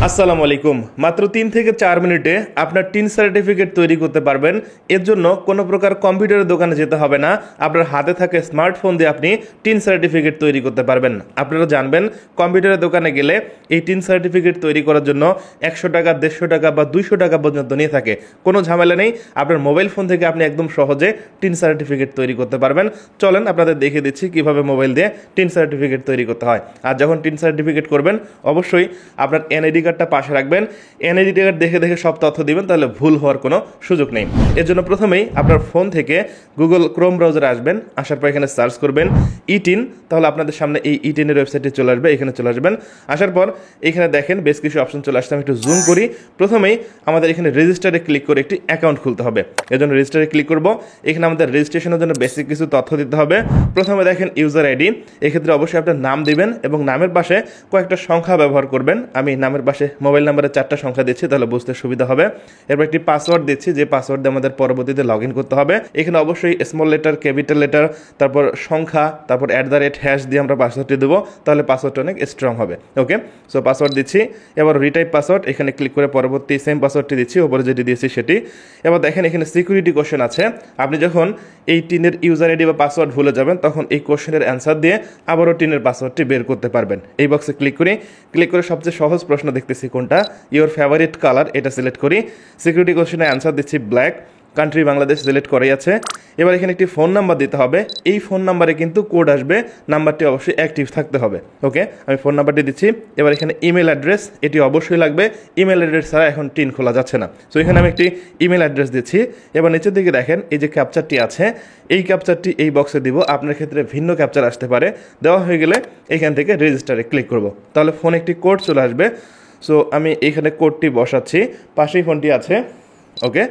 আসসালামু আলাইকুম। মাত্র 3 থেকে 4 মিনিটে আপনার টিন সার্টিফিকেট তৈরি করতে পারবেন। এর জন্য কোনো প্রকার কম্পিউটারের দোকানে যেতে হবে না। আপনার হাতে থাকে স্মার্টফোন দিয়ে আপনি টিন সার্টিফিকেট তৈরি করতে পারবেন। আপনারা জানবেন কম্পিউটারের দোকানে গেলে এই টিন সার্টিফিকেট তৈরি করার জন্য 100 টাকা, 150 টাকা বা 200 টাকা পর্যন্ত নিয়ে থাকে। কোনো ঝামেলা নেই, আপনার মোবাইল ফোন থেকে আপনি একদম সহজে টিন সার্টিফিকেট তৈরি করতে পারবেন। চলেন আপনাদের দেখিয়ে দিচ্ছি কিভাবে মোবাইল দিয়ে টিন সার্টিফিকেট তৈরি করতে হয়। আর যখন টিন সার্টিফিকেট করবেন অবশ্যই আপনার এনআইডি কার্ডটা পাশে রাখবেন। এনআইডি কার্ড দেখে দেখে সব তথ্য দিবেন, তাহলে ভুল হওয়ার কোনো সুযোগ নেই। এর জন্য প্রথমেই আপনার ফোন থেকে গুগল ক্রোম ব্রাউজারে আসবেন। আসার পর এখানে সার্চ করবেন ইটিন, তাহলে আপনাদের সামনে এই ইটিনের ওয়েবসাইটে চলে আসবে। এখানে চলে আসবেন। আসার পর এখানে দেখেন বেশ কিছু অপশন চলে আসছে। আমি একটু জুম করি। প্রথমেই আমাদের এখানে রেজিস্টারে ক্লিক করে একটি অ্যাকাউন্ট খুলতে হবে। এর জন্য রেজিস্টারে ক্লিক করব। এখানে আমাদের রেজিস্ট্রেশনের জন্য বেসিক কিছু তথ্য দিতে হবে। প্রথমে দেখেন ইউজার আইডি, এক্ষেত্রে অবশ্যই আপনার নাম দিবেন এবং নামের পাশে কয়েকটা সংখ্যা ব্যবহার করবেন। আমি নামের পাশে মোবাইল নাম্বারের 4টা সংখ্যা দিচ্ছি, তাহলে বুঝতে সুবিধা হবে। এরপর একটি পাসওয়ার্ড দিচ্ছি, যে পাসওয়ার্ড দিয়ে আমাদের পরবর্তীতে লগ ইন করতে হবে। এখানে অবশ্যই স্মল লেটার, ক্যাপিটাল লেটার, তারপর সংখ্যা, তারপর @# দিয়ে আমরা পাসওয়ার্ডটি দেবো, তাহলে পাসওয়ার্ডটা অনেক স্ট্রং হবে। ওকে, সো পাসওয়ার্ড দিচ্ছি। এবার রিটাইপ পাসওয়ার্ড, এখানে ক্লিক করে পরবর্তী সেম পাসওয়ার্ডটি দিচ্ছি, ওপরে যেটি দিয়েছি সেটি। এবার দেখেন এখানে সিকিউরিটি কোশ্চেন আছে। আপনি যখন এই টিনের ইউজার আইডি বা পাসওয়ার্ড ভুলে যাবেন তখন এই কোশ্চেনের অ্যান্সার দিয়ে আবারও টিনের পাসওয়ার্ডটি বের করতে পারবেন। এই বক্সে ক্লিক করে সবচেয়ে সহজ প্রশ্ন দেখতেছি কোনটা, ইওর ফেভারিট কালার, এটা সিলেক্ট করি। সিকিউরিটি কোশ্চেনের অ্যান্সার দিচ্ছি ব্ল্যাক। কান্ট্রি বাংলাদেশ সিলেক্ট করেই আছে। এবার এখানে একটি ফোন নাম্বার দিতে হবে। এই ফোন নাম্বারে কিন্তু কোড আসবে, নাম্বারটি অবশ্যই অ্যাক্টিভ থাকতে হবে। ওকে, আমি ফোন নাম্বারটি দিচ্ছি। এবার এখানে ইমেল অ্যাড্রেস, এটি অবশ্যই লাগবে। ইমেল অ্যাড্রেস ছাড়া এখন টিন খোলা যাচ্ছে না। সো এখানে আমি একটি ইমেল অ্যাড্রেস দিচ্ছি। এবার নিচের দিকে দেখেন এই যে ক্যাপচারটি আছে, এই ক্যাপচারটি এই বক্সে দিব। আপনার ক্ষেত্রে ভিন্ন ক্যাপচার আসতে পারে। দেওয়া হয়ে গেলে এখান থেকে রেজিস্টারে ক্লিক করব, তাহলে ফোনে একটি কোড চলে আসবে। সো আমি এখানে কোডটি বসাচ্ছি, পাশেই ফোনটি আছে। ওকে,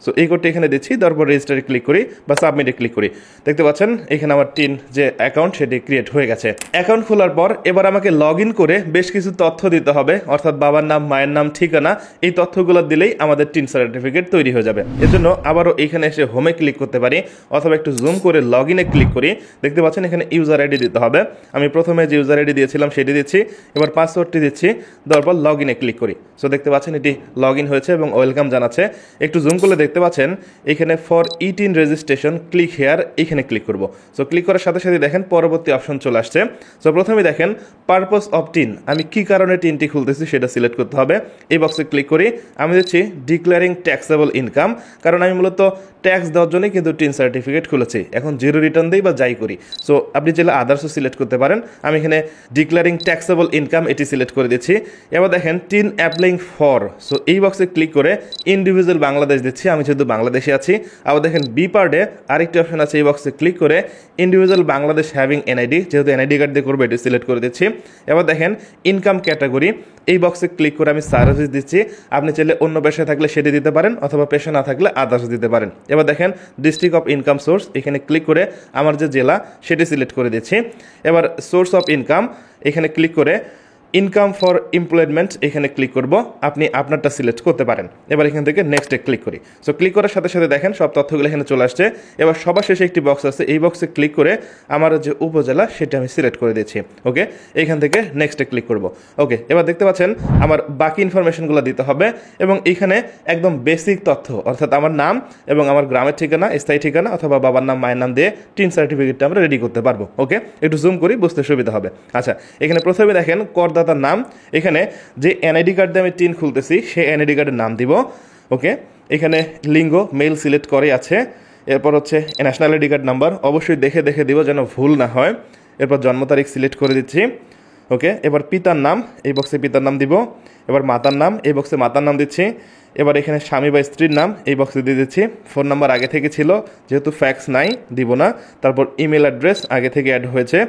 সো এই কোডটি এখানে দিচ্ছি, তারপর রেজিস্টারে ক্লিক করি বা সাবমিটে ক্লিক করি। দেখতে পাচ্ছেন এখানে আমার টিন যে অ্যাকাউন্ট সেটি ক্রিয়েট হয়ে গেছে। অ্যাকাউন্ট খোলার পর এবার আমাকে লগ ইন করে বেশ কিছু তথ্য দিতে হবে, অর্থাৎ বাবার নাম, মায়ের নাম, ঠিকানা। এই তথ্যগুলো দিলেই আমাদের টিন সার্টিফিকেট তৈরি হয়ে যাবে। এর জন্য আবারও এখানে এসে হোমে ক্লিক করতে পারি, অথবা একটু জুম করে লগ ইনে ক্লিক করি। দেখতে পাচ্ছেন এখানে ইউজার আইডি দিতে হবে। আমি প্রথমে যে ইউজার আইডি দিয়েছিলাম সেটি দিচ্ছি। এবার পাসওয়ার্ডটি দিচ্ছি, দেওয়ার পর লগ ইনে ক্লিক করি। সো দেখতে পাচ্ছেন এটি লগ ইন হয়েছে এবং ওয়েলকাম জানাচ্ছে। একটু জুম করলে দেখতে পাচ্ছেন এখানে for e-TIN registration click here, এখানে ক্লিক করব। সো ক্লিক করার সাথে সাথে দেখেন পরবর্তী অপশন চলে আসছে। সো প্রথমে দেখেন পারপস অফ টিন, আমি কি কারণে টিনটি খুলতেছি সেটা সিলেক্ট করতে হবে। এই বক্সে ক্লিক করি। আমি দিচ্ছি ডিক্লেয়ারিং ট্যাক্সেবল ইনকাম, কারণ আমি মূলত ট্যাক্স দেওয়ার জন্যই কিন্তু টিন সার্টিফিকেট খুলেছি। এখন জিরো রিটার্ন দিই বা যাই করি। সো আপনি চাইলে আদার্সও সিলেক্ট করতে পারেন। আমি এখানে ডিক্লেয়ারিং ট্যাক্সেবল ইনকাম এটি সিলেক্ট করে দিচ্ছি। এবার দেখেন টিন অ্যাপ্লাইং ফর, সো এই বক্সে ক্লিক করে ইন্ডিভিজুয়াল বাংলাদেশ দিচ্ছি, আমি যেহেতু বাংলাদেশে আছি। আবার দেখেন বি পার্টে আরেকটি অপশন আছে, এই বক্সে ক্লিক করে ইন্ডিভিজুয়াল বাংলাদেশ হ্যাভিং এনআইডি, যেহেতু এনআইডি কার্ড দিয়ে করবো এটি সিলেক্ট করে দিচ্ছি। এবার দেখেন ইনকাম ক্যাটাগরি, এই বক্সে ক্লিক করে আমি সার্ভিস দিচ্ছি। আপনি চাইলে অন্য পেশায় থাকলে সেটি দিতে পারেন, অথবা পেশা না থাকলে আদার্স দিতে পারেন। এবার দেখেন ডিস্ট্রিক্ট অফ ইনকাম সোর্স, এখানে ক্লিক করে আমার যে জেলা সেটি সিলেক্ট করে দিচ্ছি। এবার সোর্স অফ ইনকাম, এখানে ক্লিক করে ইনকাম ফর এমপ্লয়মেন্ট, এখানে ক্লিক করব। আপনি আপনারটা সিলেক্ট করতে পারেন। এবার এখান থেকে নেক্সটে ক্লিক করি। সো ক্লিক করার সাথে সাথে দেখেন সব তথ্যগুলো এখানে চলে আসছে। এবার সবার শেষে একটি বক্স আছে, এই বক্সে ক্লিক করে আমার যে উপজেলা সেটা আমি সিলেক্ট করে দিচ্ছি। ওকে, এখান থেকে নেক্সটে ক্লিক করব। ওকে, এবার দেখতে পাচ্ছেন আমার বাকি ইনফরমেশনগুলো দিতে হবে এবং এখানে একদম বেসিক তথ্য, অর্থাৎ আমার নাম এবং আমার গ্রামের ঠিকানা, স্থায়ী ঠিকানা অথবা বাবার নাম, মায়ের নাম দিয়ে টিন সার্টিফিকেটটা আমরা রেডি করতে পারবো। ওকে, একটু জুম করি, বুঝতে সুবিধা হবে। আচ্ছা, এখানে প্রথমে দেখেন করদাতার নাম, এখানে যে এনআইডি কার্ড দিয়ে আমি টিন খুলতেছি সেই এনআইডি কার্ডের নাম দিব। ওকে, এখানে লিঙ্গ মেল সিলেক্ট করে আছে। এরপর হচ্ছে ন্যাশনাল আইডি কার্ড নাম্বার, অবশ্যই দেখে দেখে দিব যেন ভুল না হয়। এরপর জন্ম তারিখ সিলেক্ট করে দিচ্ছি। ওকে, এবার পিতার নাম, এই বক্সে পিতার নাম দিব। এবার মাতার নাম, এই বক্সে মাতার নাম দিচ্ছি। এবার এখানে স্বামী বা স্ত্রীর নাম এই বক্সে দিয়ে দিচ্ছি। ফোন নাম্বার আগে থেকে ছিল, যেহেতু ফ্যাক্স নাই দিব না। তারপর ইমেল অ্যাড্রেস আগে থেকে অ্যাড হয়েছে।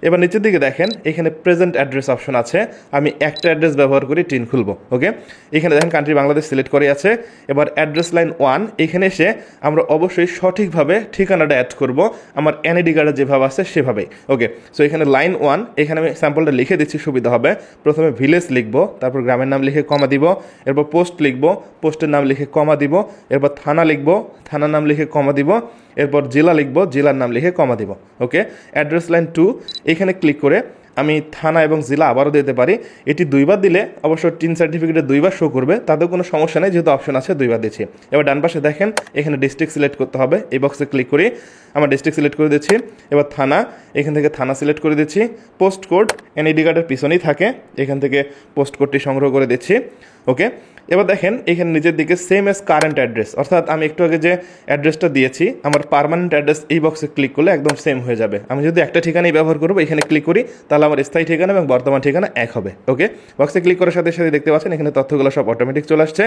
এবার নিচের দিকে দেখেন এখানে প্রেজেন্ট অ্যাড্রেস অপশন আছে, আমি একটা অ্যাড্রেস ব্যবহার করে টিন খুলবো। ওকে, এখানে দেখেন কান্ট্রি বাংলাদেশ সিলেক্ট করে আছে। এবার অ্যাড্রেস লাইন 1, এখানে এসে আমরা অবশ্যই সঠিকভাবে ঠিকানাটা অ্যাড করব, আমার এনআইডি কার্ডে যেভাবে আছে সেভাবেই। ওকে, সো এখানে লাইন 1, এখানে আমি স্যাম্পলটা লিখে দিচ্ছি, সুবিধা হবে। প্রথমে ভিলেজ লিখবো, তারপর গ্রামের নাম লিখে কমা দিব। এরপর পোস্ট লিখবো, পোস্টের নাম লিখে কমা দিব। এরপর থানা লিখবো, থানার নাম লিখে কমা দিব। এরপর জেলা লিখবো, জেলার নাম লিখে কমা দিব। ওকে, অ্যাড্রেস লাইন 2, এখানে ক্লিক করে আমি থানা এবং জেলা আবারও দিতে পারি। এটি 2বার দিলে অবশ্য টিন সার্টিফিকেটে 2বার শো করবে, তাতেও কোনো সমস্যা নেই, যেহেতু অপশন আছে 2বার দিচ্ছি। এবার ডান পাশে দেখেন এখানে ডিস্ট্রিক্ট সিলেক্ট করতে হবে, এই বক্সে ক্লিক করি, আমার ডিস্ট্রিক্ট সিলেক্ট করে দিচ্ছি। এবার থানা, এখান থেকে থানা সিলেক্ট করে দিচ্ছি। পোস্ট কোড এনআইডি কার্ডের পিছনেই থাকে, এখান থেকে পোস্ট কোডটি সংগ্রহ করে দিচ্ছি। ওকে, এবার দেখেন এখানে নিচের দিকে সেম এস কারেন্ট অ্যাড্রেস, অর্থাৎ আমি একটু আগে যে অ্যাড্রেসটা দিয়েছি আমার পার্মানেন্ট অ্যাড্রেস এই বক্সে ক্লিক করলে একদম সেম হয়ে যাবে। আমি যদি একটা ঠিকানাই ব্যবহার করবো, এখানে ক্লিক করি, তাহলে আমার স্থায়ী ঠিকানা এবং বর্তমান ঠিকানা এক হবে। ওকে, বক্সে ক্লিক করার সাথে সাথে দেখতে পাচ্ছেন এখানে তথ্যগুলো সব অটোমেটিক চলে আসছে।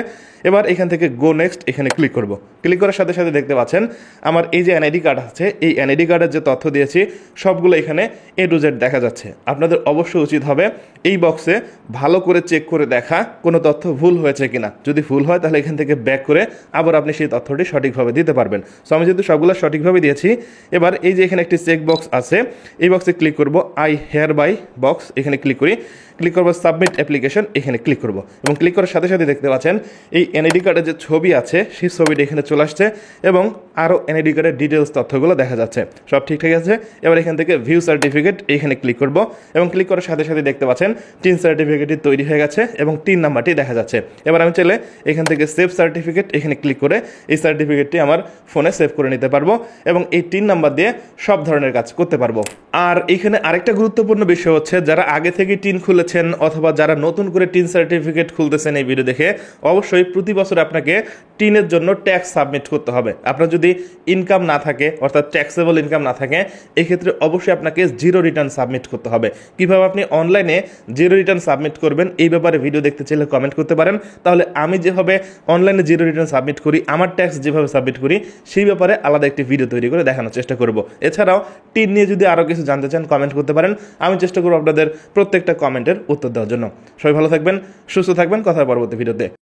এবার এখান থেকে গো নেক্সট এখানে ক্লিক করব। ক্লিক করার সাথে সাথে দেখতে পাচ্ছেন আমার এই যে এনআইডি কার্ড আছে, এই এনআইডি কার্ডের যে তথ্য দিয়েছি সবগুলো এখানে A to Z দেখা যাচ্ছে। আপনাদের অবশ্যই উচিত হবে এই বক্সে ভালো করে চেক করে দেখা কোনো তথ্য ভুল হয়েছে কিনা। যদি ভুল হয় তাহলে এখান থেকে ব্যাক করে আবার আপনি সেই তথ্যটি সঠিকভাবে দিতে পারবেন। সো আমি যেহেতু সবগুলো সঠিকভাবে দিয়েছি, এবার এই যে এখানে একটি চেক বক্স আছে, এই বক্সে ক্লিক করব, আই হেয়ার বাই বক্স, এখানে ক্লিক করি, ক্লিক করবো সাবমিট অ্যাপ্লিকেশন, এখানে ক্লিক করব এবং ক্লিক করার সাথে সাথে দেখতে পাচ্ছেন এই এনআইডি কার্ডের যে ছবি আছে সেই ছবিটা এখানে চলে আসছে এবং আরও এনআইডি কার্ডের ডিটেলস তথ্যগুলো দেখা যাচ্ছে, সব ঠিকঠাক আছে। এবার এখান থেকে ভিউ সার্টিফিকেট এখানে ক্লিক করব এবং ক্লিক করার সাথে সাথে দেখতে পাচ্ছেন টিন সার্টিফিকেটটি তৈরি হয়ে গেছে এবং টিন নাম্বারটি দেখা যাচ্ছে। এবার আমি চাইলে এখান থেকে সেভ সার্টিফিকেট এখানে ক্লিক করে এই সার্টিফিকেটটি আমার ফোনে সেভ করে নিতে পারবো এবং এই টিন নাম্বার দিয়ে সব ধরনের কাজ করতে পারবো। আর এখানে আরেকটা গুরুত্বপূর্ণ বিষয় হচ্ছে, যারা আগে থেকে টিন খুলেছেন অথবা যারা নতুন করে টিন সার্টিফিকেট খুলতেছেন এই ভিডিও দেখে, অবশ্যই প্রতি বছর আপনাকে টিনের জন্য ট্যাক্স সাবমিট করতে হবে। আপনার যদি ইনকাম না থাকে, অর্থাৎ ট্যাক্সেবল ইনকাম না থাকে, এক্ষেত্রে অবশ্যই আপনাকে জিরো রিটার্ন সাবমিট করতে হবে। কিভাবে আপনি অনলাইনে জিরো রিটার্ন সাবমিট করবেন এই ব্যাপারে ভিডিও দেখতে চাইলে কমেন্ট করতে পারেন, তাহলে আমি যেভাবে অনলাইনে জিরো রিটার্ন সাবমিট করি, আমার ট্যাক্স যেভাবে সাবমিট করি, সেই ব্যাপারে আলাদা একটি ভিডিও তৈরি করে দেখানোর চেষ্টা করব। এছাড়াও টিন নিয়ে যদি আরও কিছু জানতে চান কমেন্ট করতে পারেন, আমি চেষ্টা করব আপনাদের প্রত্যেকটা কমেন্টের উত্তর দেওয়ার জন্য। সবাই ভালো থাকবেন, সুস্থ থাকবেন, কথা পরবর্তী ভিডিওতে।